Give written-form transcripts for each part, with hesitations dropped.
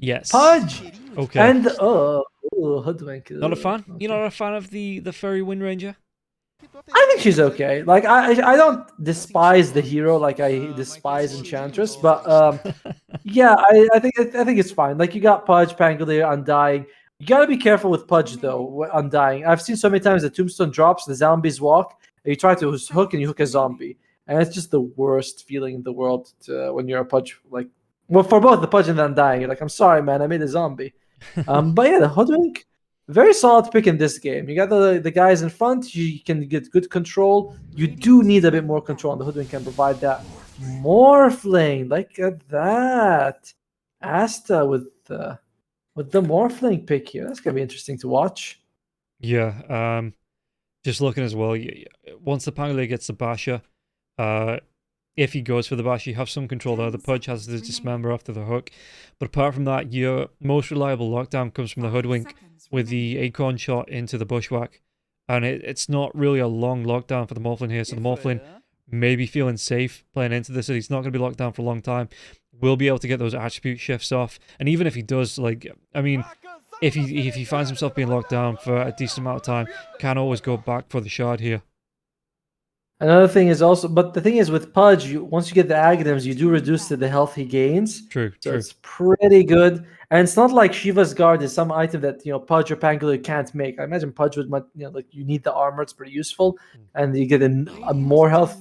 Yes. Pudge. Okay. And Hoodwink. Not a fan? Okay. You're not a fan of the fairy Wind Ranger? I think she's okay. Like I don't despise the hero like I despise Enchantress, but yeah, I think it's fine. Like you got Pudge, Pangolier, Undying. You gotta be careful with Pudge though. Undying. I've seen so many times the Tombstone drops, the zombies walk, and you try to hook and you hook a zombie, and it's just the worst feeling in the world when you're a Pudge. Like, well, for both the Pudge and the Undying, you're like, I'm sorry, man, I made a zombie. But yeah, the Hoodwink, very solid pick in this game. You got the guys in front. You can get good control. You do need a bit more control, and the Hoodwink can provide that. Morphling, look at that. Asta with the Morphling pick here. That's gonna be interesting to watch. Yeah. Just looking as well. Once the Pangolier gets the Basher, if he goes for the Bash, you have some control there. The Pudge has the Dismember after the hook. But apart from that, your most reliable lockdown comes from the Hoodwink with the Acorn shot into the Bushwhack. And it's not really a long lockdown for the Morphling here. So the Morphling may be feeling safe playing into this. So he's not going to be locked down for a long time. Will be able to get those attribute shifts off. And even if he does, like, I mean, if he finds himself being locked down for a decent amount of time, can always go back for the shard here. Another thing is also, but the thing is with Pudge, once you get the Aghanims, you do reduce to the health he gains. True, So true. it's pretty good. And it's not like Shiva's Guard is some item that, Pudge or Pangolier can't make. I imagine Pudge would, like you need the armor, it's pretty useful. And you get a more health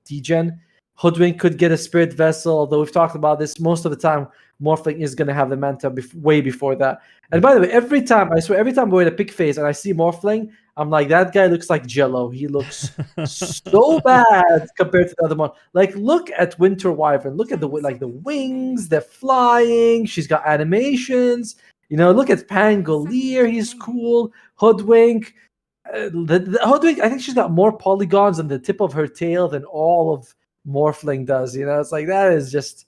degen. Hoodwink could get a Spirit Vessel, although we've talked about this most of the time. Morphling is going to have the Manta way before that. And by the way, every time we're in a pick phase and I see Morphling, I'm like, that guy looks like Jello. He looks so bad compared to the other one. Like, look at Winter Wyvern. Look at the wings, they're flying. She's got animations. Look at Pangolier. He's cool. Hoodwink. The Hoodwink, I think she's got more polygons on the tip of her tail than all of Morphling does. It's like, that is just,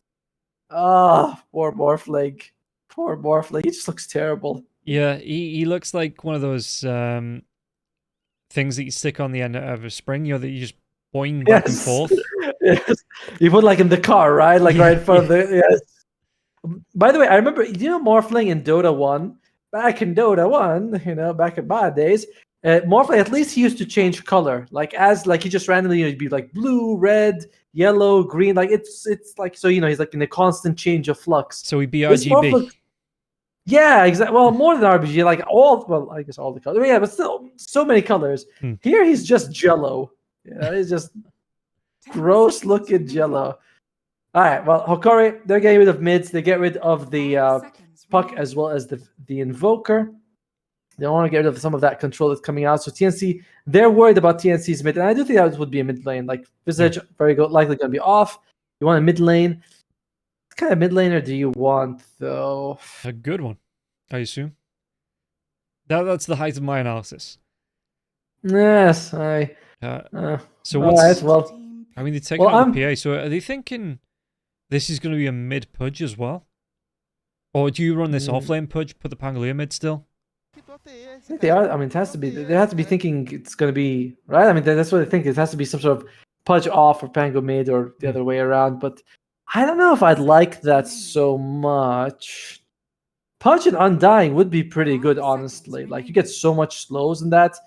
poor Morphling. Poor Morphling. He just looks terrible. Yeah, he looks like one of those things that you stick on the end of a spring, that you just boing back and forth. Yes. You put like in the car, right? Like right in front of the. Yes. By the way, I remember, Morphling in Dota 1? Back in Dota 1, back in my days, Morphling, at least he used to change color. Like he just randomly, he'd be like blue, red, yellow, green. Like it's like, so, he's like in a constant change of flux. So he'd be RGB. Yeah, exactly. Well, more than RBG, like I guess all the colors. Yeah, but still, so many colors. Here, he's just Jello. He's just gross looking Jello. All right, well, Hokori, they're getting rid of mids. They get rid of the Puck as well as the Invoker. They want to get rid of some of that control that's coming out. So TNC, they're worried about TNC's mid, and I do think that would be a mid lane. Like Visage, very good, likely going to be off. You want a mid lane. What kind of mid laner do you want, though? A good one, I assume. That's the height of my analysis. Yes, so what's... Right, well, I mean, they're taking out the PA, so are they thinking this is going to be a mid Pudge as well? Or do you run this off-lane Pudge, put the Pangolier mid still? I think they are. I mean, it has to be. They have to be thinking it's going to be, right? I mean, that's what they think. It has to be some sort of Pudge off or Pango mid or the other way around, but I don't know if I'd like that so much. Pudge and Undying would be pretty good, honestly. Like, you get so much slows in that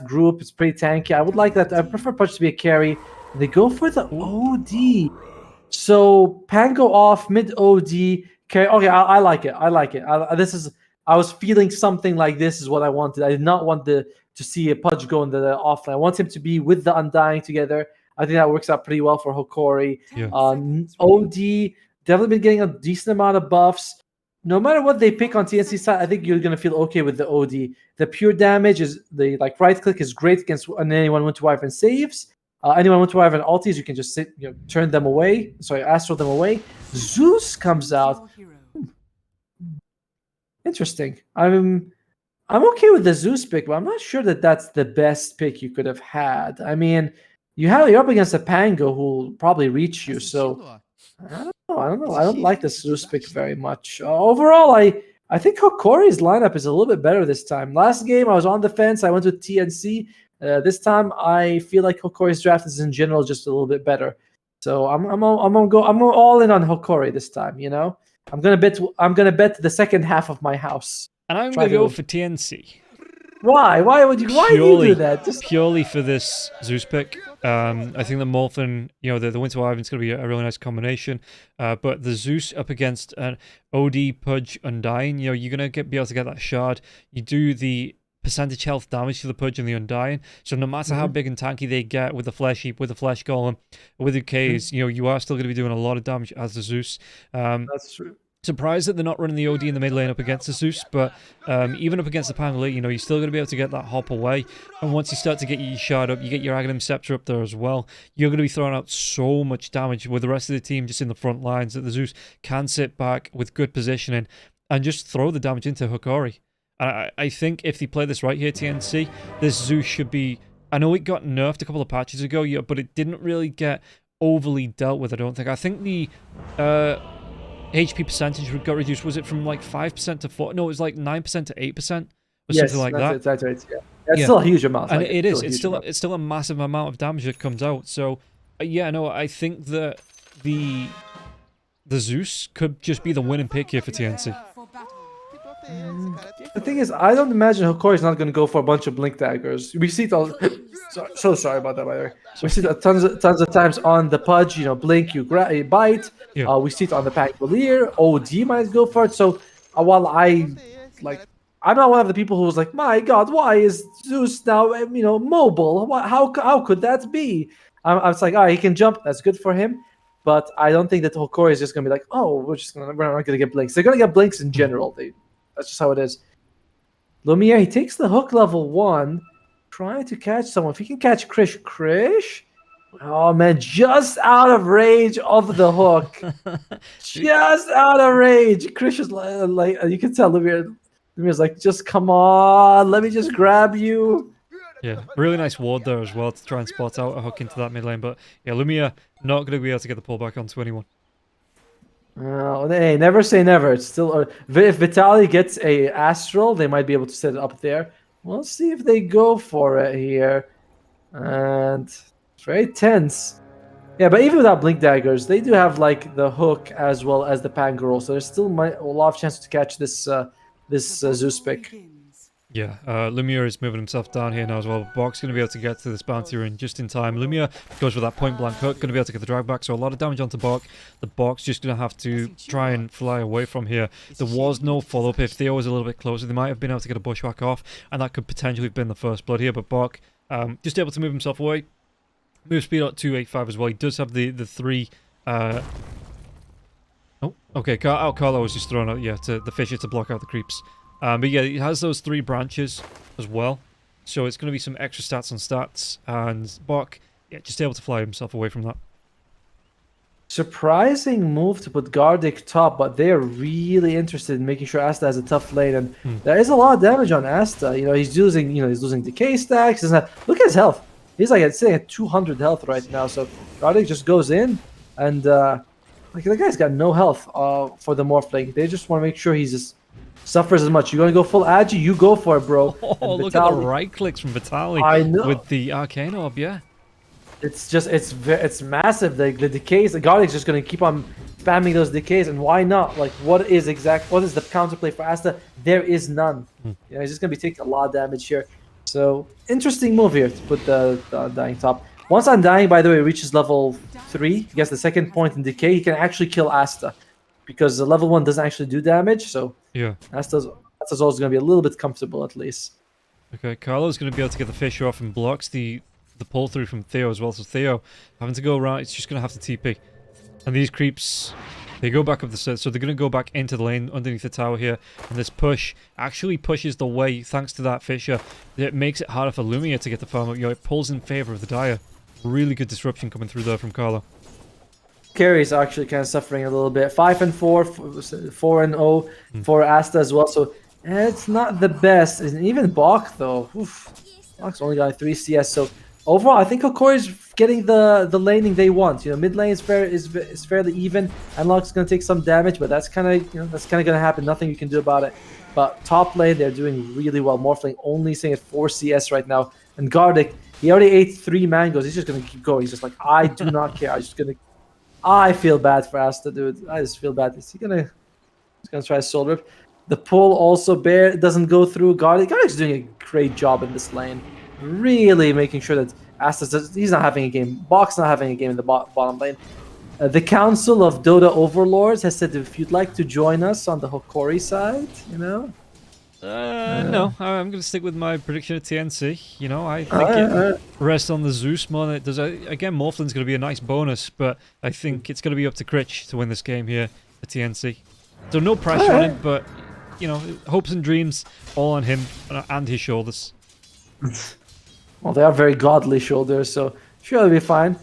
group. It's pretty tanky. I would like that. I prefer Pudge to be a carry. They go for the OD. So, Pango off, mid OD, carry. Okay, I like it. I like it. I was feeling something like this is what I wanted. I did not want to see a Pudge go in the offline. I want him to be with the Undying together. I think that works out pretty well for Hokori. Yeah. OD, definitely been getting a decent amount of buffs. No matter what they pick on TNC side, I think you're going to feel okay with the OD. The pure damage is, the right click is great against anyone Winter Wyvern saves. Anyone Winter Wyvern ultis, you can just turn them away. Sorry, Astral them away. Zeus comes out. Interesting. I'm okay with the Zeus pick, but I'm not sure that that's the best pick you could have had. I mean, you're up against a Pango who will probably reach you, so I don't know. I don't like the Zeus pick very much. Overall, I think Hokori's lineup is a little bit better this time. Last game, I was on the fence. I went with TNC. This time, I feel like Hokori's draft is in general just a little bit better. So I'm all in on Hokori this time. I'm gonna bet the second half of my house. And I'm Try going to go to- for TNC. Why? Why do you do that? Purely for this Zeus pick. I think the Morphin, the Winter Wyvern's going to be a really nice combination. But the Zeus up against an OD, Pudge, Undying, you're going to be able to get that shard. You do the percentage health damage to the Pudge and the Undying. So no matter how big and tanky they get with the Flesh Heap, with the Flesh Golem, with the K's, you are still going to be doing a lot of damage as the Zeus. That's true. Surprised that they're not running the OD in the mid lane up against the Zeus, but even up against the Pangolin, you're still going to be able to get that hop away. And once you start to get your shard up, you get your Aghanim Scepter up there as well, you're going to be throwing out so much damage with the rest of the team just in the front lines that the Zeus can sit back with good positioning and just throw the damage into Hokori. And I think if they play this right here, TNC, this Zeus should be... I know it got nerfed a couple of patches ago, but it didn't really get overly dealt with, I don't think. I think the... HP percentage got reduced. Was it from like 5% to 4? No, it was like 9% to 8%, or something like that. That's right. Yeah, that's still a huge amount. And it is. It's still a massive amount of damage that comes out. So, yeah, no, I think that the Zeus could just be the winning pick here for TNC. The thing is, I don't imagine Hokori's not going to go for a bunch of blink daggers. We see it all. So sorry about that, by the way. We see it tons of times on the Pudge. Blink, you bite. Yeah. We see it on the Pangolier. OD might go for it. So while I'm not one of the people who was like, my God, why is Zeus now mobile? How could that be? I was like, he can jump. That's good for him. But I don't think that Hokori is just going to be like, we're not going to get blinks. They're going to get blinks in general. That's just how it is. Lumiere, he takes the hook level 1, trying to catch someone. If he can catch Krish. Oh man, just out of range of the hook. Just out of range. Krish is like you can tell Lumiere's like, just come on, let me just grab you. Yeah, really nice ward there as well to try and spot out a hook into that mid lane. But yeah, Lumiere not going to be able to get the pull back onto anyone. Hey, never say never. It's still if Vitaly gets a Astral, they might be able to set it up there. We'll see if they go for it here. And it's very tense. Yeah, but even without Blink Daggers, they do have like the hook as well as the Pangoroll, so there's still a lot of chances to catch this Zeus pick. Yeah, Lumiere is moving himself down here now as well. Bok's going to be able to get to this bounty rune just in time. Lumiere goes with that point-blank hook, going to be able to get the drag back, so a lot of damage onto Bok. The Bok's just going to have to try and fly away from here. There was no follow-up. If Theo was a little bit closer, they might have been able to get a bushwhack off, and that could potentially have been the first blood here, but Bok just able to move himself away. Move speed at 285 as well. He does have the 3... Oh, okay, Carlo was just throwing out, the Fisher to block out the creeps. But yeah, it has those 3 branches as well. So it's going to be some extra stats on stats. And Bok, just able to fly himself away from that. Surprising move to put Gardic top, but they're really interested in making sure Asta has a tough lane. And there is a lot of damage on Asta. He's losing decay stacks. Look at his health. He's sitting at 200 health right now. So Gardic just goes in and the guy's got no health for the Morph lane. They just want to make sure he just suffers as much. You're going to go full Agi? You go for it, bro. Oh, look at the right clicks from Vitaly. I know. With the Arcane Orb, yeah. It's massive. The decays, the Guardian's just going to keep on spamming those decays, and why not? What is the counterplay for Asta? There is none. He's just going to be taking a lot of damage here. So, interesting move here to put the Undying top. Once Undying, by the way, reaches level 3, he gets the second point in decay, he can actually kill Asta. Because the level 1 doesn't actually do damage, so yeah, Asta's always going to be a little bit comfortable at least. Okay, Carlo's going to be able to get the Fisher off and blocks the pull through from Theo as well. So Theo having to go around, it's just going to have to TP. And these creeps, they go back up the stairs, so they're going to go back into the lane underneath the tower here. And this push actually pushes the way, thanks to that Fisher. It makes it harder for Lumiere to get the farm up. It pulls in favor of the Dire. Really good disruption coming through there from Carlo. Carry is actually kind of suffering a little bit. 5-4, 4-0 for Asta as well. So it's not the best. And even Bok though, Bok's only got 3 CS. So overall, I think Hokori's getting the laning they want. Mid lane is fairly even. Unlock's going to take some damage, but that's kind of going to happen. Nothing you can do about it. But top lane, they're doing really well. Morph lane only staying at 4 CS right now. And Gardic, he already ate 3 mangoes. He's just going to keep going. He's just like, I do not care. I'm just going to. I feel bad for Asta, dude. I just feel bad. Is he gonna He's gonna try Soul Rip. The pull also doesn't go through. Garlic's doing a great job in this lane. Really making sure that he's not having a game. Bok's not having a game in the bottom lane. The Council of Dota Overlords has said if you'd like to join us on the Hokori side, you know. No, I'm going to stick with my prediction of TNC. You know, I think it rests on the Zeus more than it does. Again, Morphlin's going to be a nice bonus, but I think it's going to be up to Critch to win this game here at TNC. So no pressure on him, but, you know, hopes and dreams all on him and his shoulders. Well, they are very godly shoulders, so sure it'll be fine.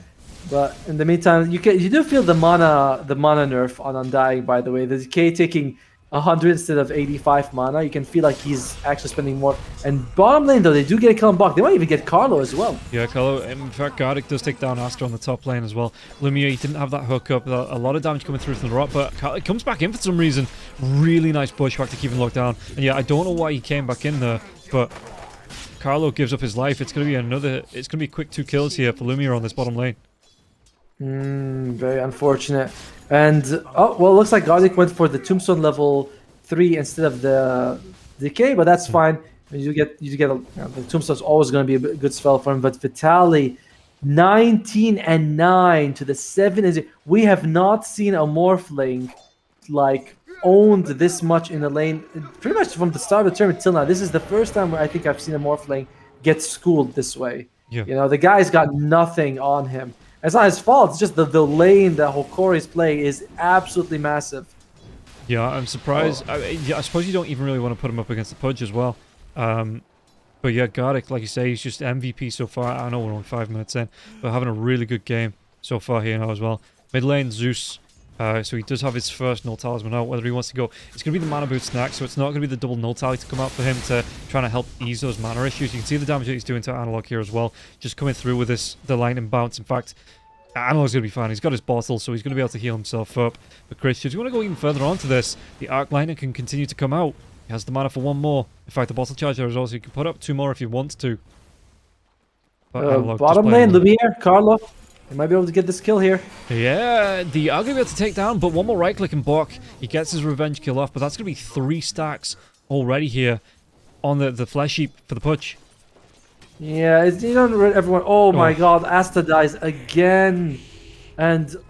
But in the meantime, you do feel the mana nerf on Undying, by the way. The decay taking 100 instead of 85 mana. You can feel like he's actually spending more. And bottom lane, though, they do get a kill on Bok. They might even get Carlo as well. Yeah, Carlo. In fact, Garlic does take down Astra on the top lane as well. Lumia, he didn't have that hook up. A lot of damage coming through from the rock, but it comes back in for some reason. Really nice bushwhack to keep him locked down. And yeah, I don't know why he came back in there, but Carlo gives up his life. It's going to be it's going to be quick 2 kills here for Lumia on this bottom lane. Very unfortunate. And oh well, looks like Garlic went for the Tombstone level 3 instead of the Decay, but that's fine. You get the Tombstone's always going to be a good spell for him. But Vitaly, 19-9 to the 7. We have not seen a Morphling like owned this much in the lane pretty much from the start of the tournament till now. This is the first time where I think I've seen a Morphling get schooled this way. Yeah. You know, the guy's got nothing on him. It's not his fault. It's just the lane that Hokori's playing is absolutely massive. Yeah, I'm surprised. I suppose you don't even really want to put him up against the Pudge as well. But yeah, Garlic, like you say, he's just MVP so far. I know we're only 5 minutes in, but having a really good game so far here now as well. Mid lane, Zeus. So he does have his first null talisman out. Whether he wants to go, it's going to be the mana boost next, so it's not going to be the double null tally to come out for him to trying to help ease those mana issues. You can see the damage that he's doing to Analog here as well, just coming through with the lightning bounce. In fact, Analog's going to be fine. He's got his bottle, so he's going to be able to heal himself up. But Chris, if you want to go even further onto this, the Arc Liner can continue to come out. He has the mana for 1 more. In fact, the bottle charger is also, you can put up 2 more if you want to. But bottom lane, Lumiere, Carlo. He might be able to get this kill here. Yeah, the Arc will be able to take down, but 1 more right click and Bok. He gets his revenge kill off, but that's going to be 3 stacks already here on the flesh heap for the Pudge. Yeah, you don't everyone. Oh my God, Asta dies again, and it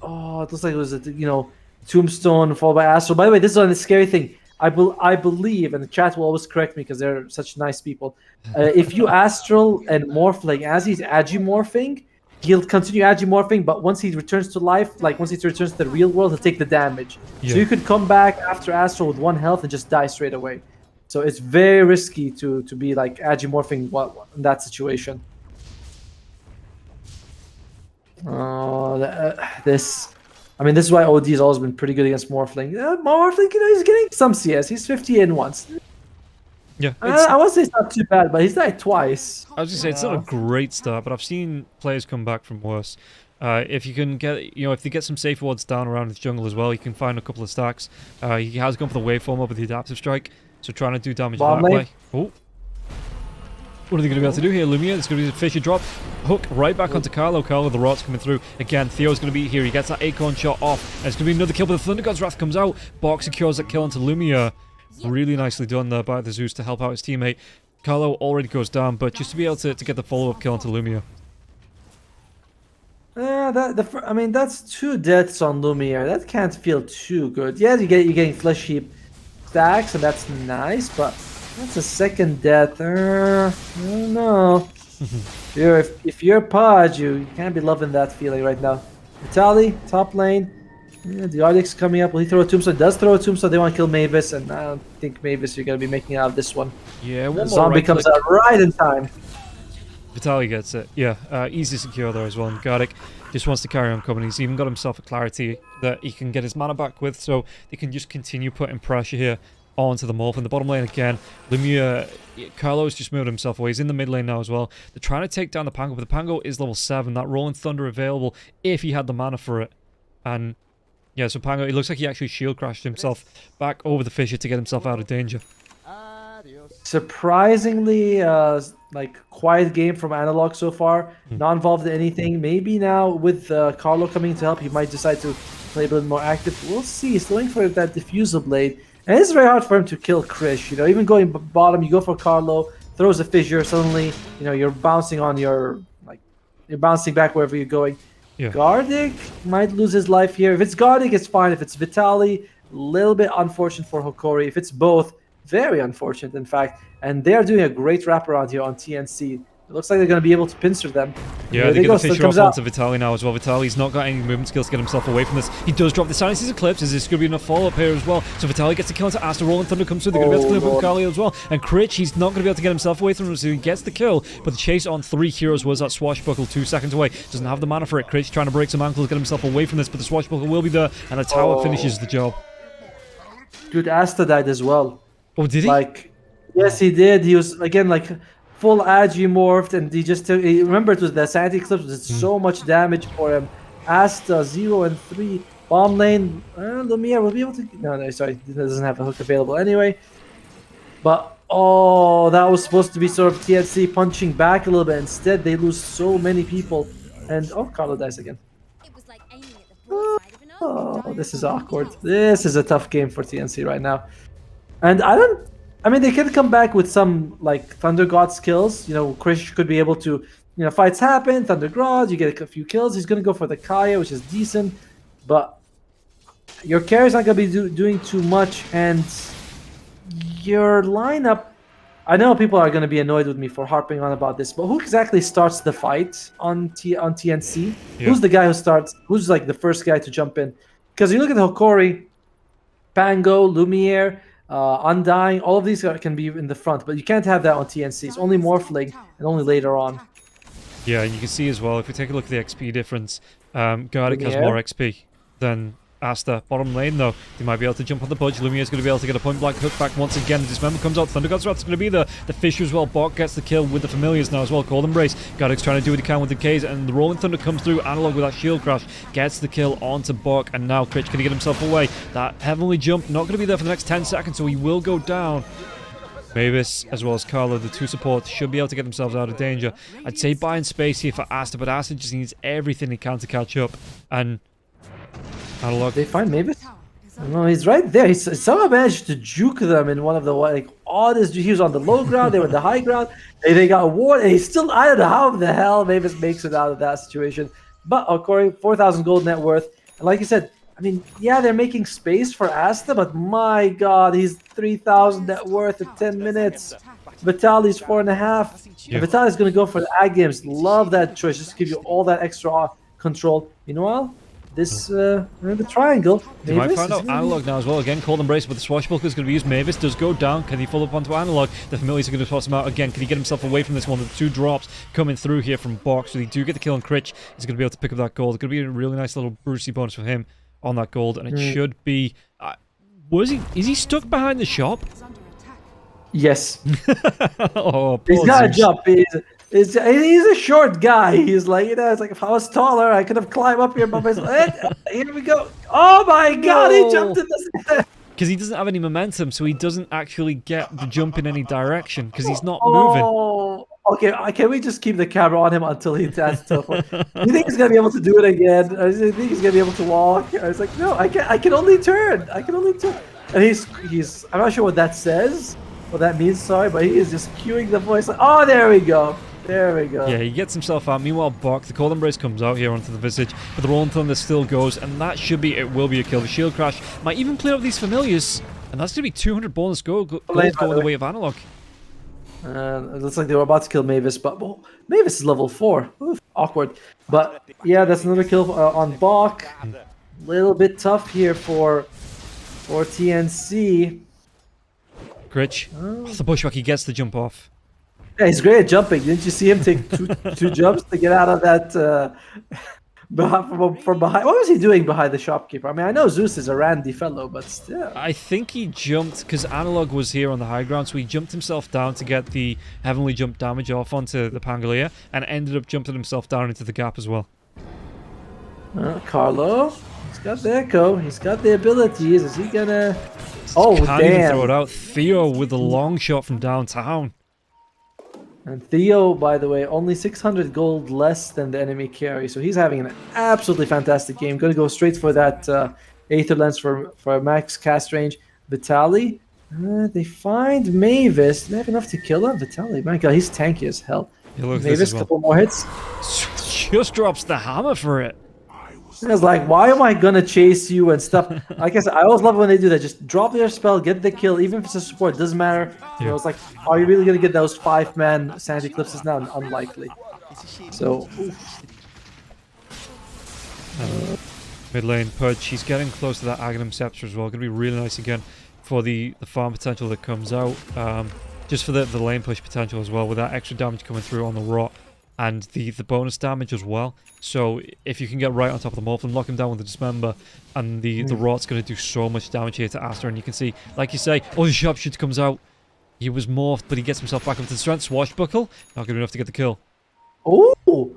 looks like it was a Tombstone followed by Astral. By the way, this is one of the scary thing. I believe, and the chat will always correct me because they're such nice people. If you Astral and Morphling as he's Agimorphing, he'll continue Agimorphing, but once he returns to life, like once he returns to the real world, he'll take the damage. Yeah. So you could come back after Astral with 1 health and just die straight away. So it's very risky to be like Agimorphing in that situation. This is why OD has always been pretty good against Morphling. Morphling, he's getting some CS. He's 50 in once. Yeah, I won't say it's not too bad, but he's died twice. I was just say it's not a great start, but I've seen players come back from worse. If you can get, if they get some safe wards down around the jungle as well, you can find a couple of stacks. He has gone for the waveform up with the adaptive strike, so trying to do damage that way. Oh, what are they going to be able to do here? Lumia, it's going to be a fishy drop. Hook right back onto Carlo. Carlo, the rots coming through. Again, Theo's going to be here. He gets that Acorn shot off. And it's going to be another kill, but the Thunder God's Wrath comes out. Bok secures that kill onto Lumia. Really nicely done there by the Zeus to help out his teammate. Carlo already goes down, but just to be able to get the follow-up kill onto Lumia. That's 2 deaths on Lumia. That can't feel too good. Yeah, you're getting flesh heap stacks, and that's nice, but that's a 2nd death. I don't know. If you're Pudge, you can't be loving that feeling right now. Vitaly, top lane. Yeah, the Ardix coming up. Will he throw a Tombstone? Does throw a Tombstone. They want to kill Mavis, and I don't think Mavis you're going to be making out of this one. Yeah, the zombie comes out right in time. Vitaly gets it. Yeah, easy secure there as well. And Gardic just wants to carry on coming. He's even got himself a clarity that he can get his mana back with, so they can just continue putting pressure here onto the Morph. In the bottom lane again, Lumia, Carlo's just moved himself away. He's in the mid lane now as well. They're trying to take down the Pango, but the Pango is level 7. That Rolling Thunder available if he had the mana for it. And yeah, so Pango, it looks like he actually shield crashed himself back over the Fissure to get himself out of danger. Surprisingly, quiet game from Analog so far. Not involved in anything. Maybe now with Carlo coming to help, he might decide to play a bit more active. We'll see. He's going for that diffusal blade. And it's very hard for him to kill Krish. Even going bottom, you go for Carlo, throws a fissure, suddenly, you're bouncing on you're bouncing back wherever you're going. Yeah. Gardic might lose his life here. If it's Gardic, it's fine. If it's Vitaly, a little bit unfortunate for Hokori. If it's both, very unfortunate, in fact. And they're doing a great wraparound here on TNC. It looks like they're going to be able to pincer them. Yeah, they get the fissure off onto Vitaly now as well. Vitaly's not got any movement skills to get himself away from this. He does drop the Silence's Eclipse. Is this going to be enough follow-up here as well? So Vitaly gets the kill into Asta. Rolling Thunder comes through. They're going to be able to clear up Kali as well. And Critch, he's not going to be able to get himself away from him, so he gets the kill. But the chase on 3 heroes was that Swashbuckle 2 seconds away. Doesn't have the mana for it. Critch trying to break some ankles, get himself away from this, but the Swashbuckle will be there, and the tower finishes the job. Dude, Asta died as well. Oh, did he? Yes, he did. He was, again, full Agimorphed, and he just took. Remember, it was the Sanity Eclipse. It did so much damage for him. Asta 0 and 3. Bomb lane. Lumiere will be able to. No, sorry, he doesn't have a hook available anyway. But that was supposed to be sort of TNC punching back a little bit. Instead, they lose so many people, and Carlo dies again. Oh, this is awkward. This is a tough game for TNC right now, and I mean, they can come back with some Thunder God skills. Krish could be able to, fights happen, Thunder God, you get a few kills. He's going to go for the Kaya, which is decent. But your carry's not going to be doing too much. And your lineup, I know people are going to be annoyed with me for harping on about this, but who exactly starts the fight on TNC? Yeah. Who's the guy who starts? Who's the first guy to jump in? Because you look at Hokori, Pango, Lumiere, Undying, all of these can be in the front, but you can't have that on TNC. It's only Morphling and only later on. Yeah, and you can see as well, if we take a look at the XP difference, Gardic has more XP than Asta. Bottom lane, though, they might be able to jump on the punch. Lumiere's going to be able to get a point blank hook back once again. The Dismember comes out. Thunder God's Wrath's going to be there. The Fissure as well. Bok gets the kill with the Familiars now as well. Cold Embrace. Gardic's trying to do what he can with the K's, and the Rolling Thunder comes through. Analog with that shield crash gets the kill onto Bok, and now Critch can get himself away. That Heavenly Jump not going to be there for the next 10 seconds, so he will go down. Mavis, as well as Carlo, the 2 supports, should be able to get themselves out of danger. I'd say buying space here for Asta, but Asta just needs everything he can to catch up. And Analog. They find Mavis? No, he's right there. He somehow managed to juke them in one of the oddest. He was on the low ground, they were on the high ground, and they got a ward, and he's still, I don't know how the hell Mavis makes it out of that situation. But Hokori, 4,000 gold net worth. And like you said, I mean, yeah, they're making space for Asta, but my god, he's 3,000 net worth in 10 minutes. Vitaly's 4.5. Yeah. And Vitaly's going to go for the Agims. Love that choice, just to give you all that extra control. Meanwhile, the triangle. They might find out Analog now as well. Again, Cold Embrace, but the Swashbuckler is going to be used. Mavis does go down. Can he follow up onto Analog? The Familiars are going to toss him out again. Can he get himself away from this one? The 2 drops coming through here from Bok. So they do get the kill on Critch. He's going to be able to pick up that gold. It's going to be a really nice little Brucey bonus for him on that gold. And it should be... is he stuck behind the shop? Yes. Oh, he's got to jump. He's a short guy. He's it's like if I was taller, I could have climbed up here by myself. Here we go. Oh my god, he jumped in this. Because he doesn't have any momentum, so he doesn't actually get the jump in any direction because he's not moving. Okay, can we just keep the camera on him until he has to teleport? You think he's gonna be able to do it again? I think he's gonna be able to walk. I was like, no, I can only turn. I can only turn. And he's I'm not sure what that says, what that means. Sorry, but he is just cueing the voice. Oh, there we go. There we go. Yeah, he gets himself out. Meanwhile, Bok, the Cold Embrace comes out here onto the Visage, but the Rolling Thunder still goes, and that will be a kill. The Shield Crash might even clear up these Familiars, and that's going to be 200 bonus gold going the way of Analog. It looks like they were about to kill Mavis, but Mavis is level 4. Oof, awkward. But yeah, that's another kill on Bok. A little bit tough here for TNC. Critch. The Bushwhack, he gets the jump off. Yeah, he's great at jumping. Didn't you see him take two jumps to get out of that from behind? What was he doing behind the shopkeeper? I mean, I know Zeus is a randy fellow, but still. I think he jumped because Analog was here on the high ground, so he jumped himself down to get the heavenly jump damage off onto the Pangolier and ended up jumping himself down into the gap as well. Carlo, he's got the echo. He's got the abilities. Is he gonna? Can't even throw it out. Theo with the long shot from downtown. And Theo, by the way, only 600 gold less than the enemy carry, so he's having an absolutely fantastic game. Going to go straight for that Aether Lens for max cast range. Vitali, they find Mavis. They have enough to kill him. Vitali, my god, he's tanky as hell. Yeah, look at this Mavis, as well. couple more hits. Just drops the hammer for it. I was like, why am I gonna chase you and stuff? Like I said, I always love when they do that. Just drop their spell, get the kill, even if it's a support, doesn't matter. You know, it's like, are you really gonna get those 5-man Sand Eclipses now? Unlikely. So, Mid lane Pudge, he's getting close to that Aghanim Scepter as well. Gonna be really nice again for the farm potential that comes out. Just for the lane push potential as well, with that extra damage coming through on the rot. And the bonus damage as well. So if you can get right on top of the Morphlin, lock him down with the Dismember, and the rot's going to do so much damage here to Aster. And you can see, like you say, oh, the Sharpshooter comes out. He was morphed, but he gets himself back up to the strength. Swashbuckle, not good enough to get the kill. oh,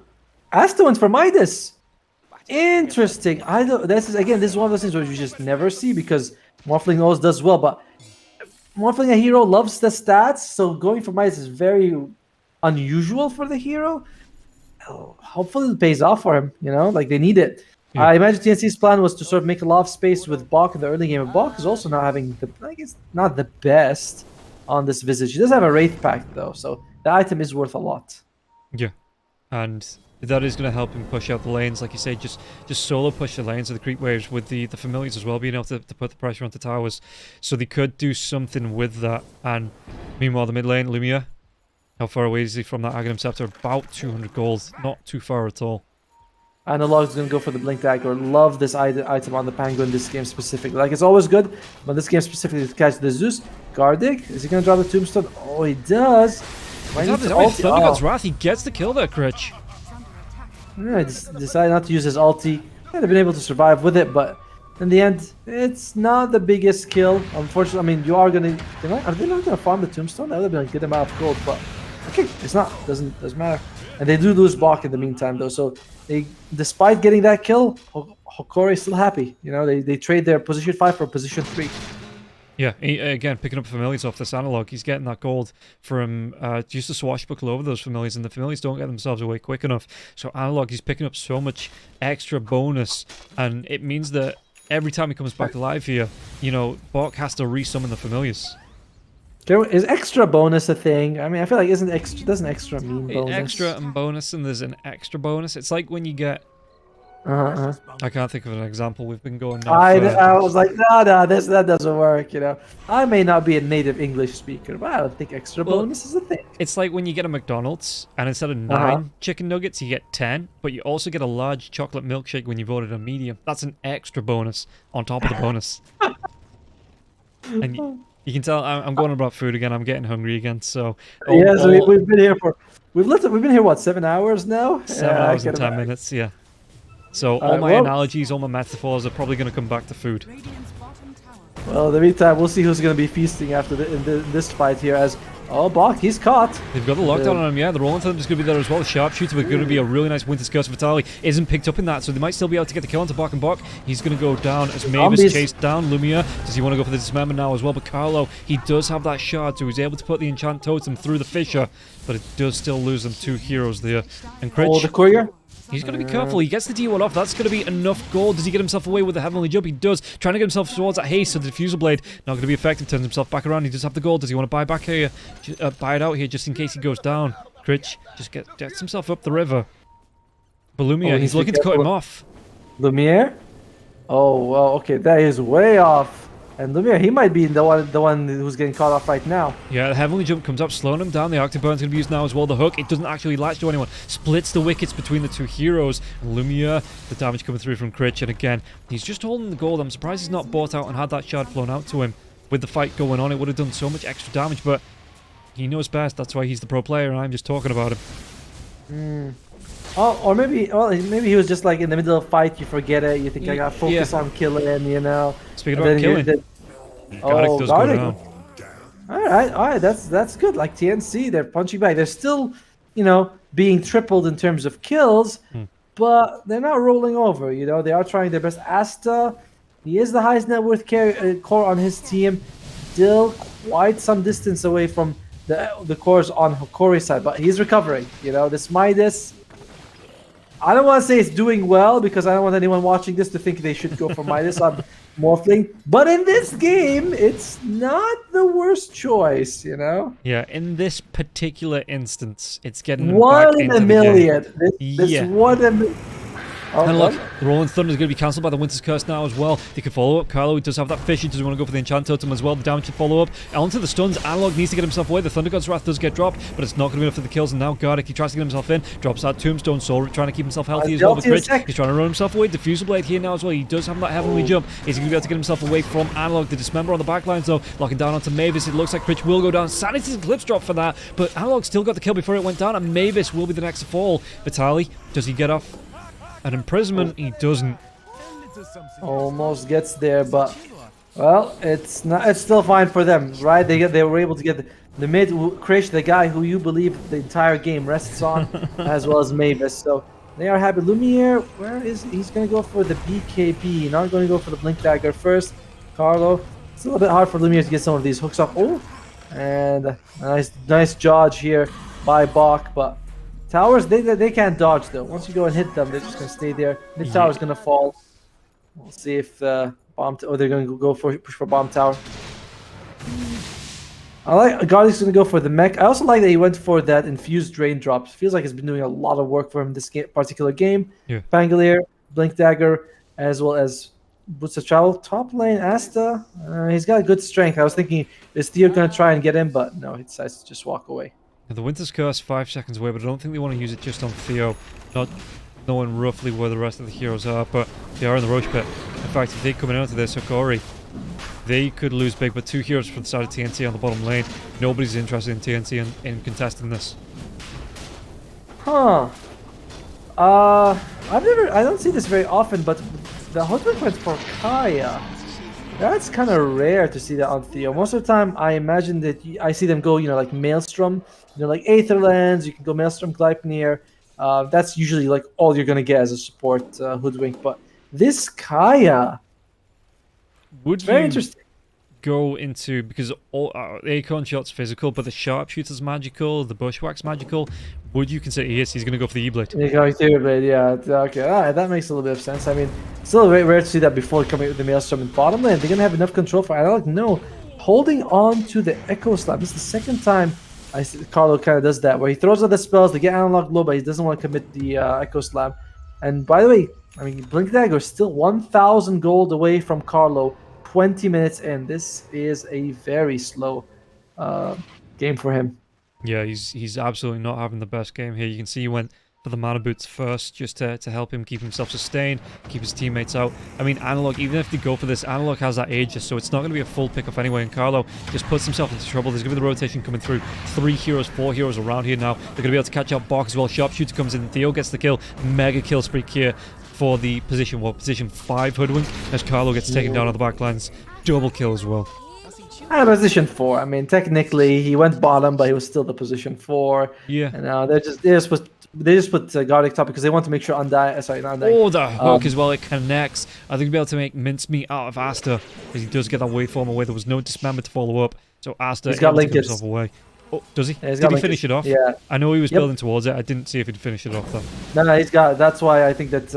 Asta went for Midas. Interesting. I don't. This is one of those things where you just never see because Morphling always does well, but Morphling a hero loves the stats, so going for Midas is very unusual for the hero. Oh, hopefully it pays off for him, you know, like they need it. Yeah. I imagine TNC's plan was to sort of make a lot of space with Bach in the early game. Bach is also not having the, I guess, not the best on this Visage. He does have a Wraith Pact though, so the item is worth a lot. Yeah, and that is going to help him push out the lanes, like you say, just solo push the lanes of the creep waves with the familiars as well, being able to put the pressure onto towers. So they could do something with that. And meanwhile, the mid lane, Lumia, how far away is he from that Aghanim Scepter? About 200 gold. Not too far at all. Analog's gonna go for the Blink Dagger. Love this item on the Pango in this game specifically. Like, it's always good, but this game specifically to catch the Zeus. Gardic, is he gonna drop the Tombstone? Oh, he does. He's got his Thunder God's Wrath. He gets the kill there, Critch. Yeah, I decided not to use his ulti. I'd have been able to survive with it, but in the end, it's not the biggest kill. Unfortunately, I mean, you are gonna. Are they not gonna farm the Tombstone? That would have been a good amount of gold, but okay, it's not. Doesn't matter. And they do lose Bach in the meantime, though. So they, despite getting that kill, Hokori is still happy. You know, they trade their position 5 for position 3. Yeah, again, picking up familiars off this analog, he's getting that gold from just to swashbuckle over those familiars, and the familiars don't get themselves away quick enough. So analog, he's picking up so much extra bonus, and it means that every time he comes back alive here, you know, Bach has to resummon the familiars. Is extra bonus a thing? I mean, I feel like doesn't extra mean bonus? Extra and bonus, and there's an extra bonus. It's like when you get... I can't think of an example. We've been going now. I was like, no, that doesn't work, you know. I may not be a native English speaker, but I don't think extra bonus is a thing. It's like when you get a McDonald's, and instead of 9 chicken nuggets, you get 10, but you also get a large chocolate milkshake when you've ordered a medium. That's an extra bonus on top of the bonus. And you can tell I'm going about food again. I'm getting hungry again. So we've been here for we've been here what, 7 hours now? 7 hours and 10 minutes. Yeah. So all my analogies, all my metaphors are probably going to come back to food. Well, in the meantime, we'll see who's going to be feasting after this fight here. As Bach, he's caught. They've got the lockdown on him. Yeah, the rolling thunder is going to be there as well. The sharpshooter is going to be a really nice Winter's Curse. Vitali isn't picked up in that, so they might still be able to get the kill onto Bach and Bach. He's going to go down as Mavis chased down Lumia. Does he want to go for the dismember now as well? But Carlo, he does have that shard, so he's able to put the enchant totem through the fissure, but it does still lose them 2 heroes there. And Critch, oh, the courier. He's going to be careful. He gets the D1 off. That's going to be enough gold. Does he get himself away with the Heavenly Jump? He does. Trying to get himself towards that haste, so the Diffusal Blade not going to be effective. Turns himself back around. He does have the gold. Does he want to buy back here? Buy it out here just in case he goes down. Critch just gets himself up the river. But Lumiere, he's looking to cut him off. Lumiere? Oh, well, okay. That is way off. And Lumiere, he might be the one who's getting caught off right now. Yeah, the Heavenly Jump comes up, slowing him down. The Arctic Burn's going to be used now as well. The hook, it doesn't actually latch to anyone. Splits the wickets between the 2 heroes. And Lumiere, the damage coming through from Critch. And again, he's just holding the gold. I'm surprised he's not bought out and had that shard flown out to him. With the fight going on, it would have done so much extra damage. But he knows best. That's why he's the pro player, and I'm just talking about him. Oh, or maybe he was just like in the middle of a fight, you forget it, you think I gotta focus on killing, you know. Speaking about killing, Gardic does go down. Alright, that's good. Like TNC, they're punching back. They're still, you know, being tripled in terms of kills, but they're not rolling over, you know. They are trying their best. Asta, he is the highest net worth core on his team, still quite some distance away from the cores on Hokori's side, but he's recovering. You know, this Midas. I don't want to say it's doing well because I don't want anyone watching this to think they should go for Midas on Morphling. But in this game, it's not the worst choice, you know? Yeah, in this particular instance, it's getting them One back in into a the million. game. This Yeah. one in Oh, And look, what? the Rolling Thunder is going to be cancelled by the Winter's Curse now as well. They can follow up. Carlo does have that fish. He doesn't want to go for the Enchant Totem as well. The damage should follow up. Onto the stuns. Analog needs to get himself away. The Thunder God's Wrath does get dropped, but it's not going to be enough for the kills. And now Gardic, he tries to get himself in. Drops that Tombstone. Soul trying to keep himself healthy as well. But Rich, he's trying to run himself away. Diffusal Blade here now as well. He does have that heavenly jump. Is he going to be able to get himself away from Analog? The Dismember on the backlines though. Locking down onto Mavis. It looks like Rich will go down. Sanity's Eclipse drop for that. But Analog still got the kill before it went down. And Mavis will be the next to fall. Vitali, does he get off an imprisonment? He doesn't. Almost gets there, but well, it's not. It's still fine for them, right? They were able to get the mid Krish, the guy who you believe the entire game rests on, as well as Mavis. So they are happy. Lumiere, where is he's going to go for the BKB? Not going to go for the Blink Dagger first. Carlo, it's a little bit hard for Lumiere to get some of these hooks off. Oh, and a nice dodge here by Bach, but towers they can't dodge though. Once you go and hit them, they're just going to stay there. Mid tower's going to fall. We'll see if bomb. They're going to go for push for bomb tower. I like Godly's going to go for the mech. I also like that he went for that infused drain drops. Feels like he's been doing a lot of work for him this particular game. Yeah. Pangolier, Blink Dagger, as well as Boots of Travel. Top lane Asta. He's got good strength. I was thinking is Theo going to try and get him, but no, he decides to just walk away. The Winter's Curse 5 seconds away, but I don't think they want to use it just on Theo. Not knowing roughly where the rest of the heroes are, but they are in the Roche pit. In fact, if they come into this, Hokori, they could lose big, but 2 heroes for the side of TNC on the bottom lane. Nobody's interested in TNC in contesting this. Huh. I don't see this very often, but the husband went for Kaya. That's kind of rare to see that on Theo. Most of the time, I imagine that I see them go, like Maelstrom, like Aetherlands. You can go Maelstrom, Gleipnir. That's usually like all you're gonna get as a support Hoodwink. But this Kaya, would very you interesting. Go into, because all Acorn Shot's physical, but the Sharpshooter's magical, the Bushwhack's magical. Would you consider he's going to go for the E-Blade? Yeah, okay. Alright, that makes a little bit of sense. I mean, still very rare to see that before coming with the Maelstrom in bottom lane. They're gonna have enough control for Analog. No, holding on to the Echo Slam. This is the second time I see Carlo kind of does that, where he throws out the spells, they get Analog low, but he doesn't want to commit the Echo Slam. And by the way, I mean, Blink Dagger is still 1,000 gold away from Carlo. 20 minutes in. This is a very slow game for him. Yeah, he's absolutely not having the best game here. You can see he went for the mana boots first just to help him keep himself sustained, keep his teammates out. I mean, Analog, even if they go for this, Analog has that Aegis, so it's not going to be a full pick-off anyway, and Carlo just puts himself into trouble. There's going to be the rotation coming through. 3 heroes, 4 heroes around here now. They're going to be able to catch out Bach as well. Sharpshooter comes in, Theo gets the kill. Mega kill streak here for the position 5 Hoodwink, as Carlo gets taken down on the backlines. Double kill as well. Position 4. I mean, technically he went bottom, but he was still the position 4. Yeah. And they just put Garlic top because they want to make sure not Undying. Oh, the hook as well, it connects. I think he'll be able to make mincemeat out of Asta, because he does get that waveform away. There was no Dismember to follow up, so Asta He's got able to get himself away. Oh, does he? Yeah, Did he finish it off? Yeah. I know he was building towards it. I didn't see if he'd finish it off though. No, he's got. That's why I think that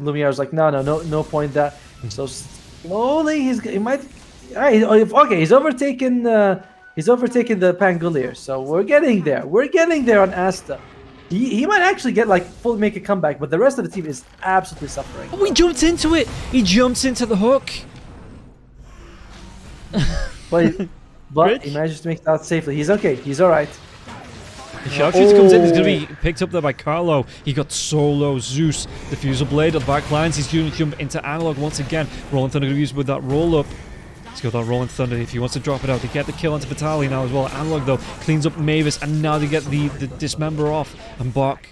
Lumiere's like, no point that. So slowly he might. Okay, he's overtaken the Pangolier. So we're getting there. We're getting there on Asta. He might actually get fully make a comeback, but the rest of the team is absolutely suffering. Oh, he jumped into it. He jumps into the hook. But he managed to make it out safely. He's okay. He's all right. The Sharpshooter comes in. He's going to be picked up there by Carlo. He got solo Zeus. Diffusal Blade on the back lines. He's going to jump into Analog once again. Rolling Thunder going to use with that roll up. He's got that Rolling Thunder if he wants to drop it out. They get the kill onto Vitali now as well. Analog though cleans up Mavis, and now they get the Dismember off. And Bach,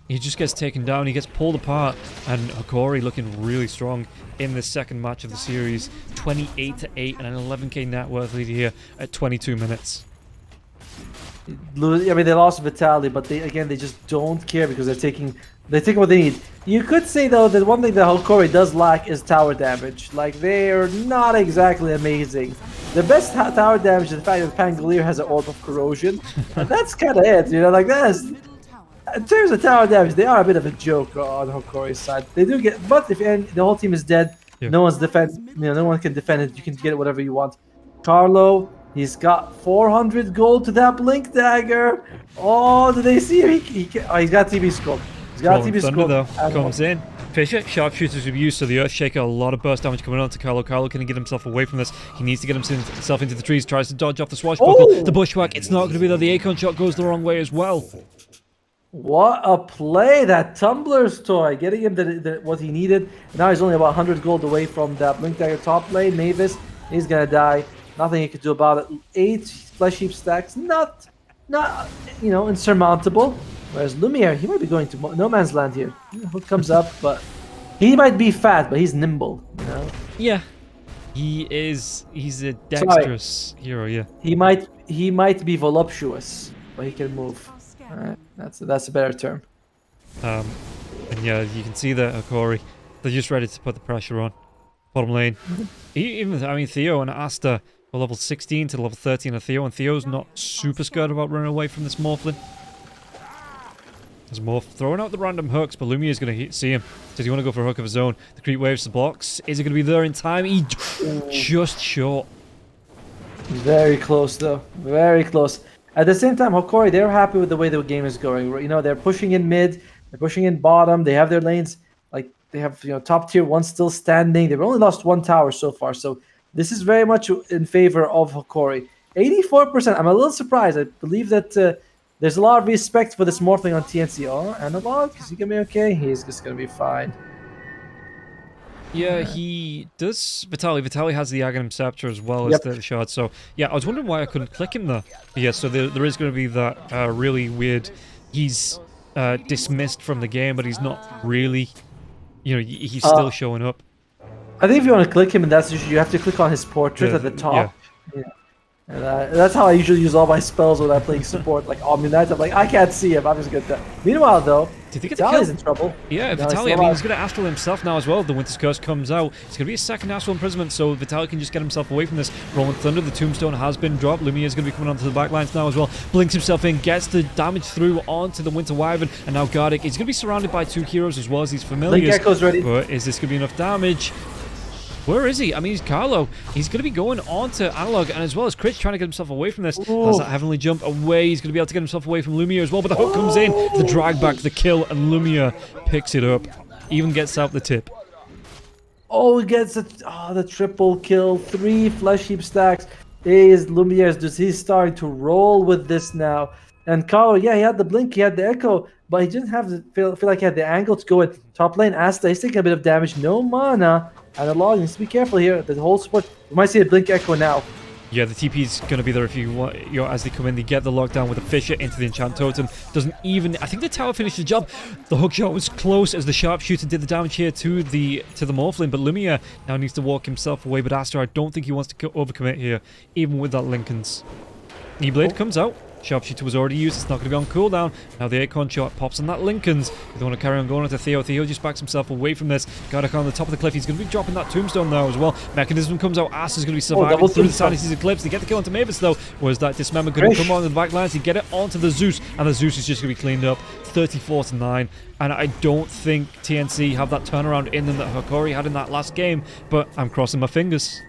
he just gets taken down. He gets pulled apart. And Hokori looking really strong in the second match of the series. 28-8 and an 11k net worth lead here at 22 minutes. I mean, they lost Vitaly, but they just don't care because they take what they need. You could say though that one thing that Hokori does lack is tower damage. Like they're not exactly amazing. The best tower damage is the fact that Pangolier has an orb of corrosion, and that's kind of it. You know, like that's in terms of tower damage, they are a bit of a joke on Hokori's side. They do get, but if the whole team is dead, Yeah. no one's no one can defend it. You can get whatever you want. Carlo, he's got 400 gold to that blink dagger. Oh, did they see him? He's got TB scope. He's got Rolling TB Thunder scope. though comes in. Fisher, sharpshooters with use, so the Earthshaker, a lot of burst damage coming on to Carlo. Carlo can get himself away from this. He needs to get himself into the trees, tries to dodge off the swashbuckle. Oh! The bushwhack, it's not going to be there. The Acorn shot goes the wrong way as well. What a play! That Tumbler's toy, getting him what he needed. Now he's only about 100 gold away from that blink dagger top lane. Mavis, he's gonna die. Nothing he could do about it. 8 flesh heap stacks, not insurmountable. Whereas Lumiere, he might be going to no man's land here. Who comes up, but he might be fat, but he's nimble. You know. Yeah, he's a dexterous hero. Yeah. He might be voluptuous, but he can move. All right, that's a better term. And yeah, you can see that Hokori, they're just ready to put the pressure on. Bottom lane. Theo and Asta were level 16 to level 13 of Theo, and Theo's not super scared about running away from this Morphlin. There's Morph throwing out the random hooks, but Lumia's going to see him. Does he want to go for a hook of his own? The creep waves the blocks. Is it going to be there in time? Just short. Very close, though. Very close. At the same time, Hokori, they're happy with the way the game is going. You know, they're pushing in mid, they're pushing in bottom. They have their lanes, like they have top tier one still standing. They've only lost 1 tower so far, so this is very much in favor of Hokori. 84%. I'm a little surprised. I believe that there's a lot of respect for this Morphling on TNC. Oh, Analog, is he gonna be okay? He's just gonna be fine. Yeah, he does. Vitaly has the Aghanim Scepter as well as the shard. So, yeah, I was wondering why I couldn't click him there. But yeah, so there is going to be that really weird... He's dismissed from the game, but he's not really... he's still showing up. I think if you want to click him, and that's usually you have to click on his portrait at the top. Yeah. And that's how I usually use all my spells when I'm playing support, like Omni-Knight. I'm like, I can't see him, I'm just going to... Meanwhile, though, do you think Vitaly's in trouble. Yeah, Vitaly, he's going to Astral himself now as well. The Winter's Curse comes out. It's going to be a second Astral imprisonment, so Vitaly can just get himself away from this. Rolling Thunder, the Tombstone has been dropped. Lumia is going to be coming onto the backlines now as well. Blinks himself in, gets the damage through onto the Winter Wyvern, and now Gardic. He's going to be surrounded by 2 heroes as well as these familiars. Blink Echo's ready. But is this going to be enough damage? Where is he? I mean, he's Carlo. He's going to be going on to Analog, and as well as Critch trying to get himself away from this. Has that Heavenly Jump away. He's going to be able to get himself away from Lumia as well, but the hook comes in. The drag back, the kill, and Lumia picks it up. Even gets out the tip. Oh, he gets the triple kill. 3 flesh heap stacks. He's starting to roll with this now. And Carlo, yeah, he had the blink, he had the echo, but he didn't have feel like he had the angle to go at top lane. Asta, he's taking a bit of damage. No mana. Analog needs to be careful here. The whole support. We might see a blink echo now. Yeah, the TP's going to be there if you want. As they come in, they get the lockdown with the Fisher into the Enchant Totem. Doesn't even. I think the tower finished the job. The hook shot was close as the sharpshooter did the damage here to the Morphlin, but Lumia now needs to walk himself away. But Astor, I don't think he wants to overcommit here, even with that Lincoln's. Kneeblade comes out. Sharpshooter was already used. It's not going to be on cooldown. Now the Acorn shot pops on that Lincoln's. They want to carry on going into Theo. Theo just backs himself away from this. Gardic on the top of the cliff. He's going to be dropping that Tombstone now as well. Mechanism comes out. Ass is going to be surviving through the Sanity's Eclipse. They get the kill onto Mavis though. Whereas that Dismember going to come on the back lines. They get it onto the Zeus. And the Zeus is just going to be cleaned up. 34-9. And I don't think TNC have that turnaround in them that Hokori had in that last game. But I'm crossing my fingers.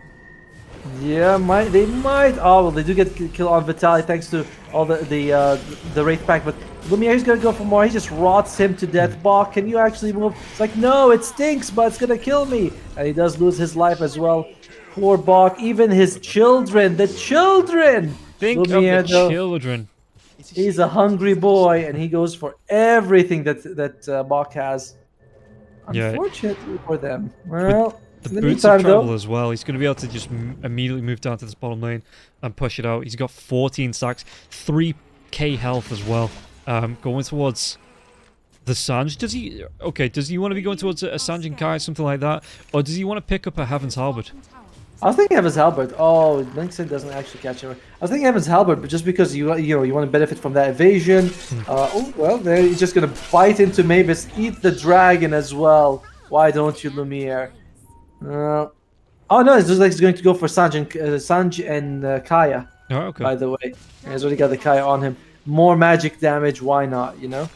Yeah, they might. Oh, well, they do get kill on Vitaly thanks to all the Wraith Pack. But Lumiere's gonna go for more. He just rots him to death. Bach, can you actually move? It's like, no, it stinks, but it's gonna kill me. And he does lose his life as well. Poor Bach. Even his children, the children. Think Lumiere, of the children. He's a hungry boy, and he goes for everything that Bach has. Unfortunately for them. Well. The boots of travel as well. He's going to be able to just immediately move down to this bottom lane and push it out. He's got 14 stacks, 3k health as well. Going towards the Sanj. Does he want to be going towards a Sanj and Kai, something like that? Or does he want to pick up a Heaven's Halberd? I was thinking of his halberd. Oh, Linkson doesn't actually catch him. I was thinking of his halberd, but just because you want to benefit from that evasion. Oh well, there he's just gonna bite into Mavis, eat the dragon as well. Why don't you, Lumiere? Oh no, it's just like he's going to go for Sanj and Kaya. Oh, okay. By the way, and he's already got the Kaya on him. More magic damage. Why not? You know.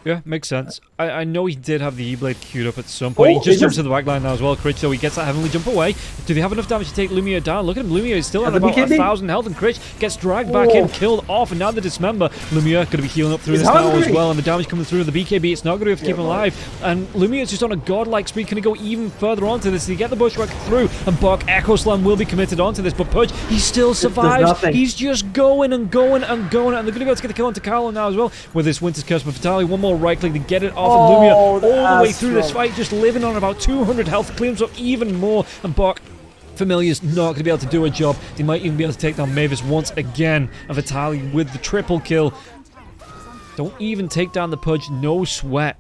Yeah, makes sense. I know he did have the E-Blade queued up at some point. Oh, He just jumps to the back line now as well. Critch, so he gets that heavenly jump away. Do they have enough damage to take Lumia down? Look at him. Lumia is still at the about BKB. 1,000 health, and Critch gets dragged back in, killed off, and now the Dismember. Lumia going to be healing up through this now as well, and the damage coming through the BKB. It's not going to be able to keep him alive. And Lumia is just on a godlike speed. Can he go even further onto this? He get the Bushwhack through, and Bok Echo Slam will be committed onto this, but Pudge, he still survives. He's just going and going and going, and they're going to be able to get the kill onto Carlo now as well with this Winter's Curse. But Vitaly, one more right click to get it off, and Lumia all the way through this fight, just living on about 200 health, cleans up even more, and Bok Familiar's not going to be able to do a job. They might even be able to take down Mavis once again, and Vitaly with the triple kill. Don't even take down the Pudge, no sweat.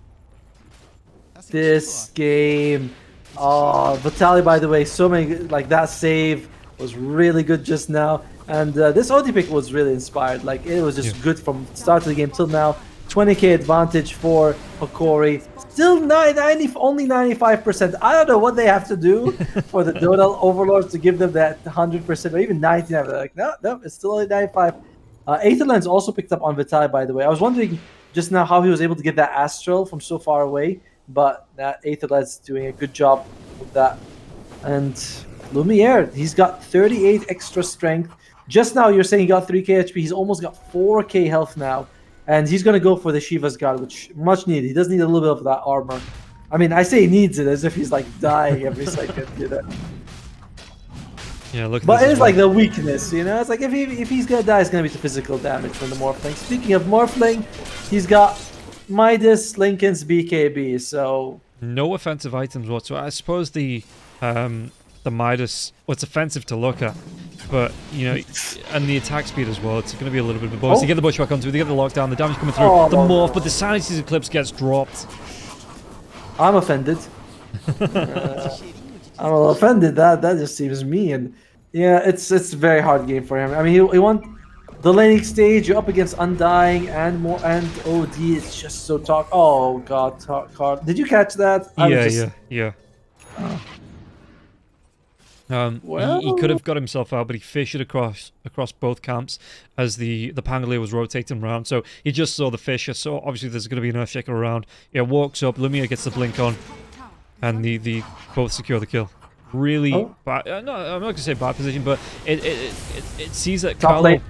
This game, Vitaly, by the way, so many, like that save was really good just now, and this OD pick was really inspired. Like it was just good from start of the game till now. 20k advantage for Hokori. Still only 95%. I don't know what they have to do for the Dota Overlords to give them that 100% or even 99%. They're like, no, it's still only 95. Aetherlands also picked up on Vitaly, by the way. I was wondering just now how he was able to get that Astral from so far away, but that Aetherlands doing a good job with that. And Lumiere, he's got 38 extra strength. Just now you're saying he got 3k HP. He's almost got 4k health now. And he's going to go for the Shiva's Guard, which much needed. He does need a little bit of that armor. I mean, I say he needs it as if he's like dying every second, you know. Yeah, look. But it's like the weakness, you know. It's like if he's gonna die, it's gonna be the physical damage from the Morphling. Speaking of Morphling, he's got Midas, Lincoln's BKB. So no offensive items whatsoever. I suppose the Midas, well, it's offensive to look at, but you know, and the attack speed as well. It's going to be a little bit of a bonus. You get the Bushwhack onto it, they get the lockdown, the damage coming through, the morph, but the Sanity's Eclipse gets dropped. I'm offended. I'm a little offended. That just seems mean. Yeah, it's a very hard game for him. I mean, he won the laning stage. You're up against Undying and OD. It's just so talk. Oh god, card. Did you catch that? Yeah. He could have got himself out, but he fished across both camps as the Pangolier was rotating around. So he just saw the Fisher. So obviously there's going to be an Earthshaker around. It walks up. Lumia gets the blink on, and the both secure the kill. Really bad. No, I'm not going to say bad position, but it sees that Carlo.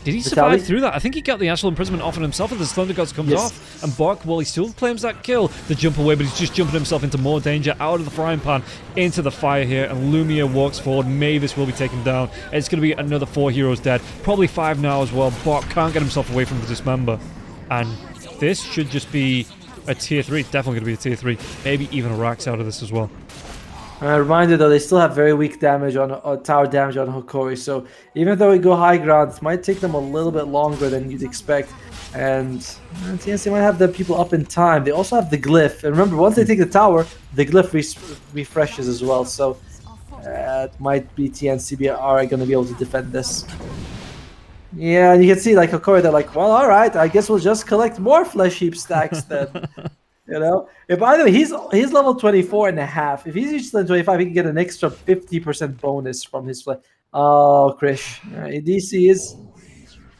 Did he survive through that? I think he got the Astral Imprisonment off on himself as the Thunder Gods comes off. And Bok, well, he still claims that kill. The jump away, but he's just jumping himself into more danger, out of the frying pan, into the fire here. And Lumia walks forward. Mavis will be taken down. It's going to be another 4 heroes dead. Probably 5 now as well. Bok can't get himself away from the Dismember. And this should just be a tier 3. Definitely going to be a tier 3. Maybe even a Rax out of this as well. Reminder though, they still have very weak damage on tower damage on Hokori, so even though we go high ground, it might take them a little bit longer than you'd expect. And TNC might have the people up in time. They also have the glyph, and remember, once they take the tower, the glyph refreshes as well. So it might be TNC are going to be able to defend this. Yeah, and you can see like Hokori, they're like, well, all right, I guess we'll just collect more flesh heap stacks then. You know, by the way, he's level 24 and a half. If he's reached level 25, he can get an extra 50% bonus from his flesh. Oh, Krish, DC is.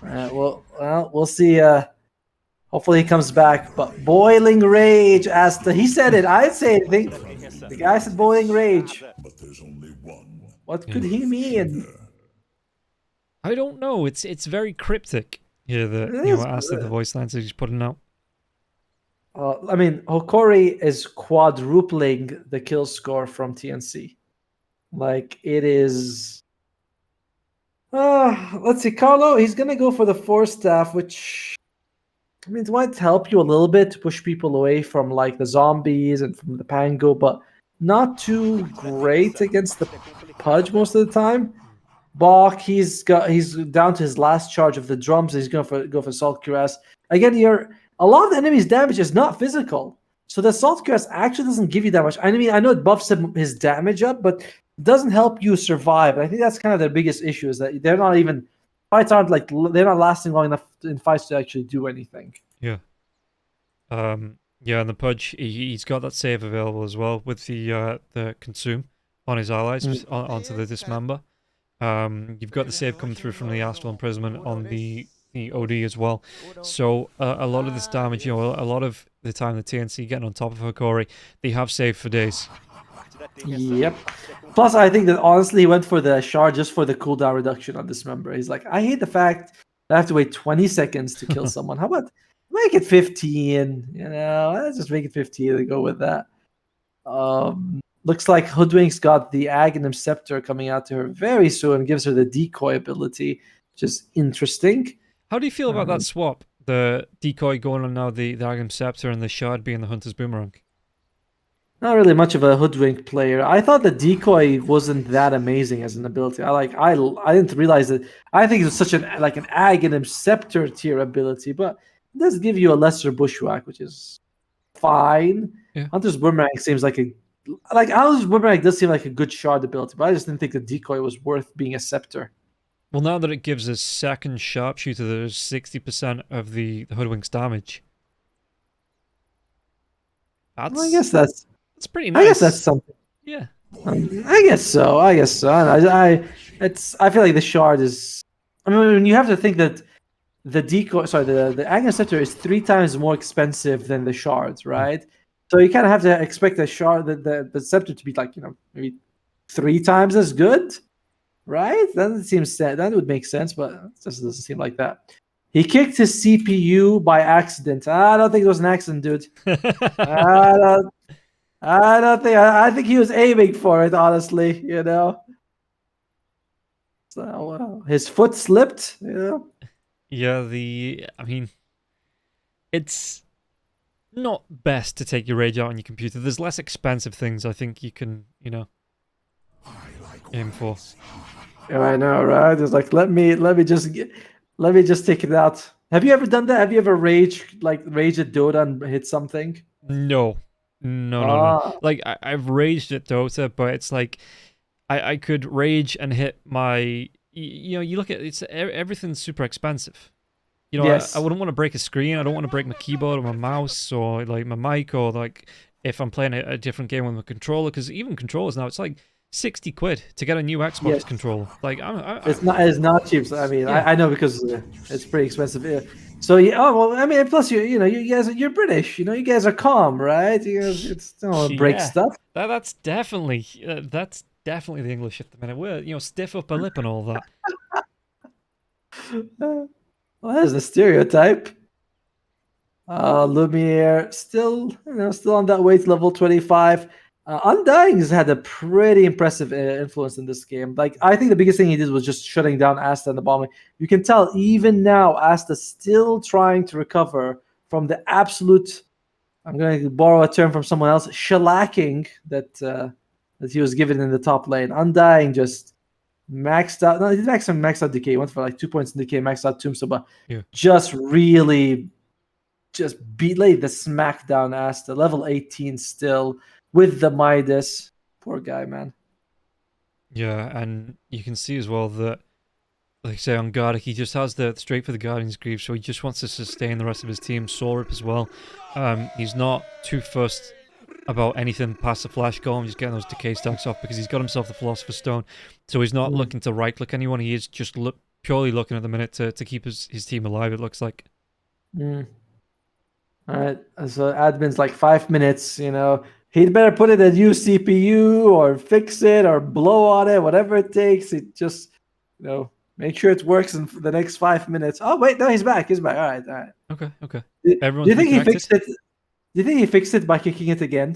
We'll see. Hopefully he comes back. But boiling rage, he said it. I didn't say anything. The guy said boiling rage. But there's only one. What could he mean? I don't know. It's very cryptic. Yeah, Asta, the voice lines he's putting out. I mean, Hokori is quadrupling the kill score from TNC. Like, it is... let's see, Carlo, he's going to go for the Force Staff, which... I mean, it might help you a little bit to push people away from, like, the zombies and from the Pango, but not too great against the Pudge most of the time. Bok, he's down to his last charge of the drums. He's going to go for Salt Cuirass. Again, a lot of the enemy's damage is not physical. So the Salt Cuirass actually doesn't give you that much. I mean, I know it buffs his damage up, but doesn't help you survive. And I think that's kind of their biggest issue, is that they're not even fights aren't like they're not lasting long enough in fights to actually do anything. Yeah. Yeah, and the Pudge, he's got that save available as well with the consume on his allies onto the dismember. You've got the save coming through from the astral imprisonment on the OD as well. So a lot of this damage, a lot of the time the TNC getting on top of Hokori, they have saved for days. Yep. Plus, I think that honestly, he went for the shard just for the cooldown reduction on Dismember. He's like, I hate the fact that I have to wait 20 seconds to kill someone. How about make it 15? Let's just make it 15 and go with that. Looks like Hoodwink's got the Aghanim Scepter coming out to her very soon. Gives her the decoy ability, which is interesting. How do you feel about that swap? The decoy going on now, the Aghanim Scepter, and the shard being the Hunter's Boomerang? Not really much of a Hoodwink player. I thought the decoy wasn't that amazing as an ability. I didn't realize that. I think it was such an Aghanim Scepter tier ability, but it does give you a lesser bushwhack, which is fine. Yeah. Hunter's Boomerang seems like Hunter's Boomerang does seem like a good shard ability, but I just didn't think the decoy was worth being a scepter. Well, now that it gives a second sharpshooter that is 60% of the Hoodwink's damage. I guess that's pretty nice. I guess that's something. Yeah. I guess so. I feel like the shard is. I mean, you have to think that the decoy, the Aghanim Scepter is 3 times more expensive than the shards, right? So you kind of have to expect the shard, the scepter to be like, maybe 3 times as good, right? That would make sense, but it just doesn't seem like that. He kicked his CPU by accident. I don't think it was an accident, dude. I think he was aiming for it, honestly, So his foot slipped, Yeah, I mean, it's not best to take your rage out on your computer. There's less expensive things I think you can, aim for. Yeah, I know, right? It's like let me just take it out. Have you ever done that? Have you ever rage at Dota and hit something? No. Like I've raged at Dota, but it's like I could rage and hit my. You look at everything's super expensive. Yes. I wouldn't want to break a screen. I don't want to break my keyboard or my mouse or like my mic, or like if I'm playing a different game with my controller, because even controllers now, it's like 60 quid to get a new Xbox controller. Like it's not cheap. So, I mean, yeah. I know because it's pretty expensive. Yeah. So yeah, I mean, plus you guys, you're British. You guys are calm, right? You guys, don't break stuff. That's definitely the English at the minute. We're stiff upper lip and all that. Well, that's a stereotype. Lumiere still on that way to level 25. Undying has had a pretty impressive influence in this game. Like, I think the biggest thing he did was just shutting down Asta in the bombing. You can tell even now Asta's still trying to recover from the absolute, I'm going to borrow a term from someone else, shellacking that he was given in the top lane. Undying just maxed out. No, he didn't max out decay. He went for like 2 points in decay, maxed out tombstone, but just really laid the smackdown Asta. Level 18 still with the Midas. Poor guy, man. Yeah, and you can see as well that, like I say, on Gardic, he just has the straight for the Guardian's Grief, so he just wants to sustain the rest of his team. Soul Rip as well. He's not too fussed about anything past the flash golem, just getting those decay stacks off, because he's got himself the Philosopher's Stone, so he's not looking to right-click anyone. He is just purely looking at the minute to keep his team alive, it looks like. Alright, so admin's like 5 minutes, he'd better put in a new CPU or fix it or blow on it, whatever it takes. It just, make sure it works in the next 5 minutes. Oh, wait, no, he's back. All right. Okay. Do you think he fixed it? Do you think he fixed it by kicking it again?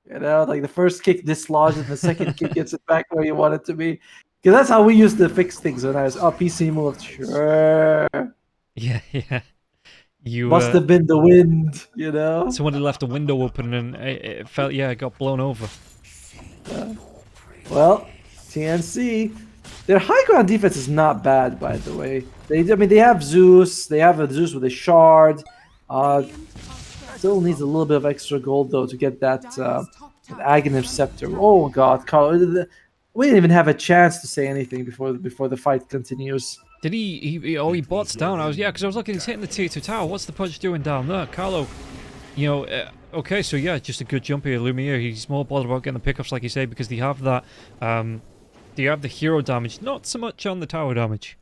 Like the first kick dislodged and the second kick gets it back where you want it to be. Because that's how we used to fix things when I was, PC moved. Sure. Yeah. You must have been the wind, Somebody left a window open and it felt, it got blown over. Well, TNC, their high ground defense is not bad, by the way. They have Zeus. They have a Zeus with a shard. Still needs a little bit of extra gold though to get that An Aghanim Scepter. Oh god, Carl. We didn't even have a chance to say anything before the fight continues. Did he bots down. Because I was looking, he's hitting the tier 2 tower. What's the Pudge doing down there? Carlo, okay, so yeah, just a good jump here. Lumiere, he's more bothered about getting the pickups, like you say, because they have that, they have the hero damage, not so much on the tower damage.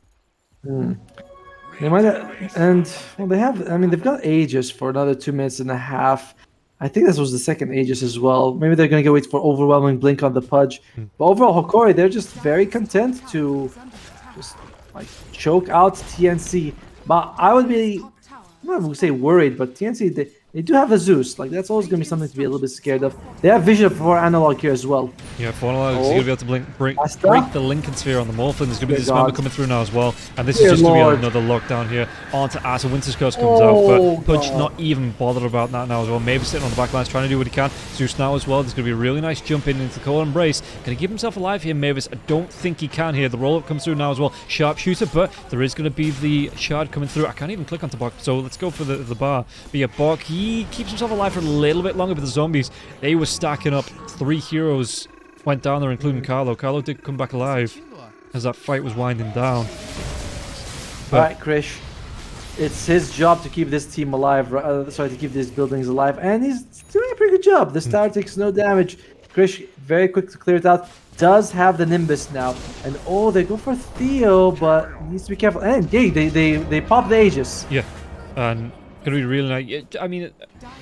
They might have, and well, they have. I mean, they've got Aegis for another 2.5 minutes. I think this was the second Aegis as well. Maybe they're gonna go wait for overwhelming blink on the Pudge. But overall, Hokori, they're just very content to just like choke out TNC. But I would be, I'm not going to say worried, but TNC they do have a Zeus. Like that's always gonna be something to be a little bit scared of. They have vision for analog here as well. Yeah, for analog, he's gonna be able to break the Lincoln Sphere on the Morphin. There's gonna be Dismember coming through now as well, and this is just gonna be another lockdown here onto Asa. Winter's Curse comes out, but Pudge not even bothered about that now as well. Maybe sitting on the back lines trying to do what he can. Zeus now as well. There's gonna be a really nice jump in into the Cold Embrace. Gonna keep himself alive here, Mavis. I don't think he can here. The roll up comes through now as well. Sharpshooter, but there is gonna be the shard coming through. I can't even click onto Bok, so let's go for the bar. But yeah, Bok, he keeps himself alive for a little bit longer, but the zombies, they were stacking up. 3 heroes went down there, including Carlo. Carlo did come back alive as that fight was winding down. Alright, Krish. It's his job to keep this team alive, to keep these buildings alive, and he's doing a pretty good job. The tower takes no damage. Krish, very quick to clear it out, does have the Nimbus now. And oh, they go for Theo, but he needs to be careful. And yeah, they pop the Aegis. Yeah, and gonna be really nice. I mean,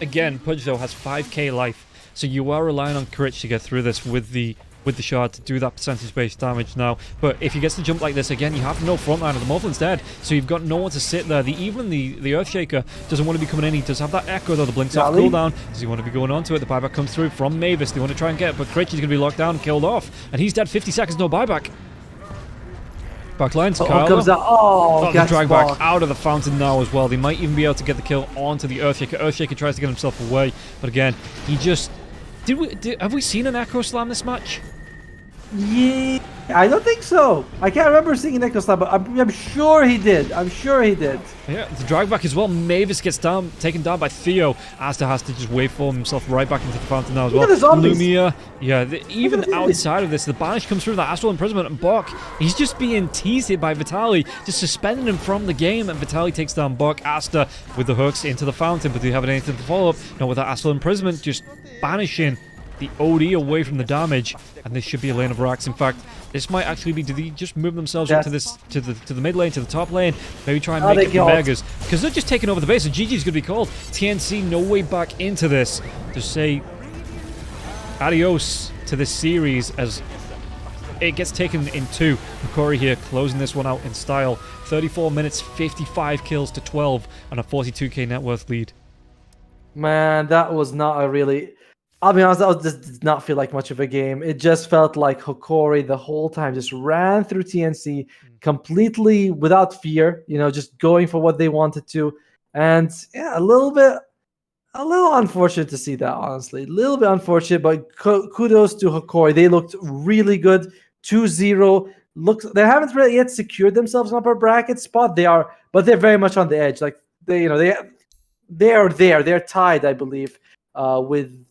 again, Pudge though has 5k life, so you are relying on Critch to get through this with the shard to do that percentage-based damage now. But if he gets to jump like this again, you have no frontline of the Morphlin's dead, so you've got no one to sit there. Even the Earthshaker doesn't want to be coming in. He does have that Echo though. The blink's off cooldown. Does he want to be going on to it? The buyback comes through from Mavis. They want to try and get it, but Critch is gonna be locked down and killed off, and he's dead. 50 seconds, no buyback. Backlines, Carlo. Comes out. Oh, the drag back out of the fountain now as well. They might even be able to get the kill onto the Earthshaker. Earthshaker tries to get himself away, but again, he just... have we seen an Echo Slam this match? Yeah, I don't think so. I can't remember seeing an Echo Slam, but I'm sure he did. I'm sure he did. Yeah, the drag back as well. Mavis gets taken down by Theo. Asta has to just waveform himself right back into the fountain now as well. Lumia, yeah, even outside of this, the banish comes through, that Astral Imprisonment, and Bok, he's just being teased here by Vitali, just suspending him from the game, and Vitali takes down Bok. Asta with the hooks into the fountain, but do you have anything to follow up? No, with that Astral Imprisonment, just banishing the OD away from the damage, and this should be a lane of racks. In fact, this might actually be, do they just move themselves into this to the mid lane, to the top lane, maybe try and make it the Megas, because they're just taking over the base, and GG's gonna be called. TNC no way back into this. Just say adios to this series as it gets taken in 2. Hokori here closing this one out in style. 34 minutes, 55 kills to 12 on a 42k net worth lead. Man, that was not a really... I'll be honest, that did not feel like much of a game. It just felt like Hokori the whole time just ran through TNC completely without fear, just going for what they wanted to. And yeah, a little unfortunate to see that, honestly. A little bit unfortunate, but kudos to Hokori. They looked really good. 2-0. They haven't really yet secured themselves an upper bracket spot. But they're very much on the edge. Like they are there. They're tied, I believe, with...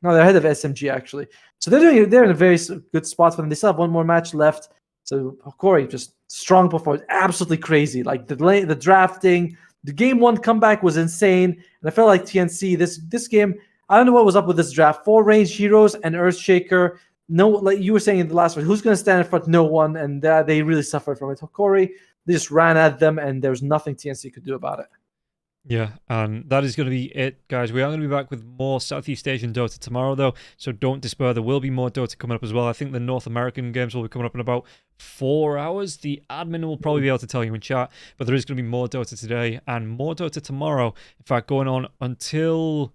No, they're ahead of SMG actually. So they're in a very good spot for them. They still have one more match left. So Hokori, just strong performance, absolutely crazy. Like the drafting, the game 1 comeback was insane, and I felt like TNC this game. I don't know what was up with this draft. 4 range heroes and Earthshaker. No, like you were saying in the last one, who's going to stand in front? No one, and they really suffered from it. Hokori, they just ran at them, and there was nothing TNC could do about it. Yeah, and that is going to be it, guys. We are going to be back with more Southeast Asian Dota tomorrow, though, so don't despair. There will be more Dota coming up as well. I think the North American games will be coming up in about 4 hours. The admin will probably be able to tell you in chat, but there is going to be more Dota today and more Dota tomorrow. In fact, going on until...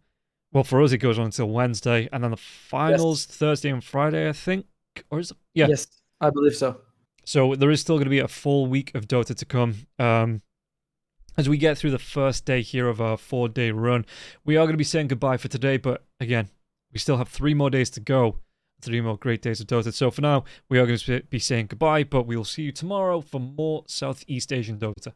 Well, for us, it goes on until Wednesday, and then the finals Thursday and Friday, I think. Or is it? Yeah. Yes, I believe so. So there is still going to be a full week of Dota to come. As we get through the first day here of our 4-day run, we are going to be saying goodbye for today, but again, we still have 3 more days to go. 3 more great days of Dota. So for now, we are going to be saying goodbye, but we'll see you tomorrow for more Southeast Asian Dota.